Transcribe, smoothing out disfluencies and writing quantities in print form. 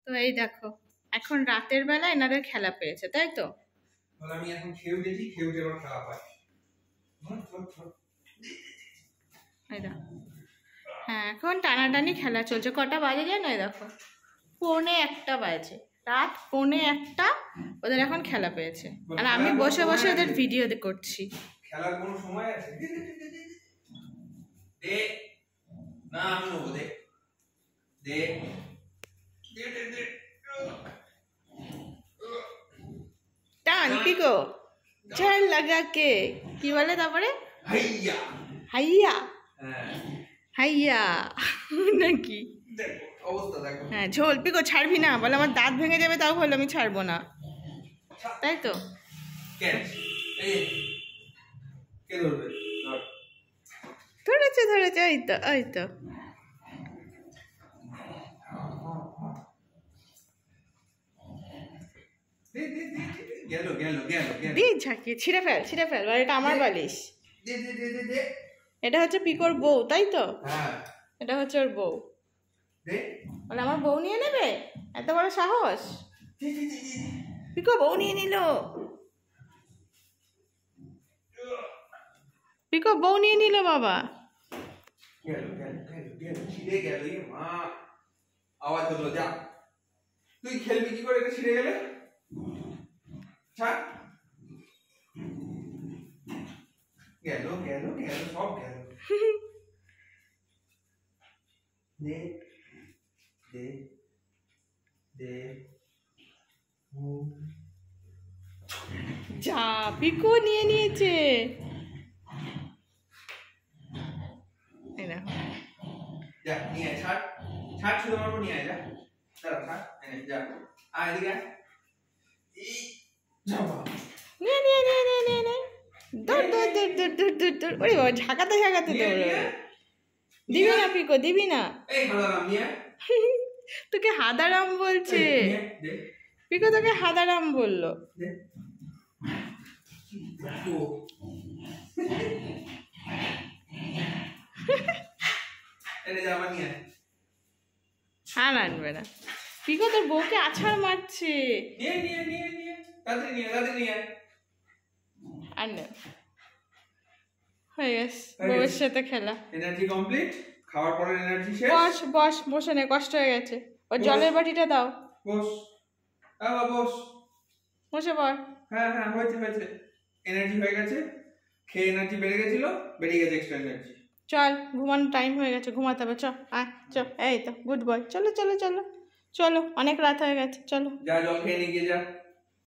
তো এই দেখো এখন রাতের বেলা এনাদের খেলা পেয়েছে, তাই তো? আমি এখন খেয়ে উঠেছি, খেয়ে উঠে আবার খেলা পাই। হ্যাঁ এখন টানাটানি খেলা চলছে। কটা বাজে জানো? এই দেখো 1:45 বাজে, রাত 1:45 ওদের এখন খেলা পেয়েছে। আর আমি বসে বসে ওদের ভিডিও করছি। খেলার কোনো সময় আছে? দে না, আমি নেবো। দে দে দে দে দে টান পিকো ঝাড় লাগা কে কি বলে তারপরে? হাইয়া হাইয়া। হ্যাঁ হাইয়া নাকি? দেখো অবস্থা দেখো। হ্যাঁ ঝোল পিকো ছাড়বি না বলে, আমার দাঁত ভেঙে যাবে তাও বললো আমি ছাড়বো না, তাই তো? কে ধরবে? ধরেছে ধরেছে, ওই তো ওই তো। গেল গেল গেল দি ঝাঁকিয়ে ছিঁড়ে ফেল ছিঁড়ে ফেল, আর এটা আমার বালিশ। এটা হচ্ছে পিকোর বউ, তাই তো? হ্যাঁ এটা হচ্ছে ওর বউ। বলে আমার বউ নিয়ে নেবে, এত বড় সাহস! পিকো বউ নিয়ে নিল, পিকো বউ নিয়ে নিল বাবা। গেল গেল গেল গেল ছিঁড়ে গেল। মা আওয়াজ হলো, যা তুই খেলবি কি করে? এটা ছিঁড়ে গেলে ছাড়। গেল গেল গেল সব গেল। দে দে দে যা পিকো নিয়ে নিয়েছে। যা নিয়ে আয়, ছাড় ছাড়, শুধু আমার নিয়ে আয়। যা দাঁড়া, ছাড় এনে যা। আয় এদিকে আয়। এই যা বাবা, নিয়ে নিয়ে নিয়ে নিয়ে নিয়ে নিয়ে দৌড় দৌড় দৌড় দৌড় দৌড় দৌড় দৌড়। ওরে বাবা, ঝাঁকাতে ঝাঁকাতে দৌড়। দিবি না পিকো, দিবি না? এই হাদারাম নিয়ে তোকে হাদারাম বলছে পিকো, তোকে হাদারাম বললো। আর আনবে না পিকো, তোর বউকে আছাড় মারছে। আর না হয়ে গেছে বউয়ের সাথে খেলা। এনার্জি কমপ্লিট, খাওয়ার পরে এনার্জি শেষ। বস বস, বসে নে, কষ্ট হয়ে গেছে। ওর জলের বাটিটা দাও। বস বাবা বস, বসে পড়। হ্যাঁ হ্যাঁ হয়েছে হয়েছে, এনার্জি হয়ে গেছে। খেয়ে এনার্জি বেড়ে গেছিল, বেড়ে গেছে এক্সট্রা এনার্জি। চল ঘুমানোর টাইম হয়ে গেছে, ঘুমাতে হবে। চল আয় চল, এই তো গুড বয়। চলো চলো চলো চলো, অনেক রাত হয়ে গেছে, চলো যা জল খেয়ে নিয়ে গিয়ে যা।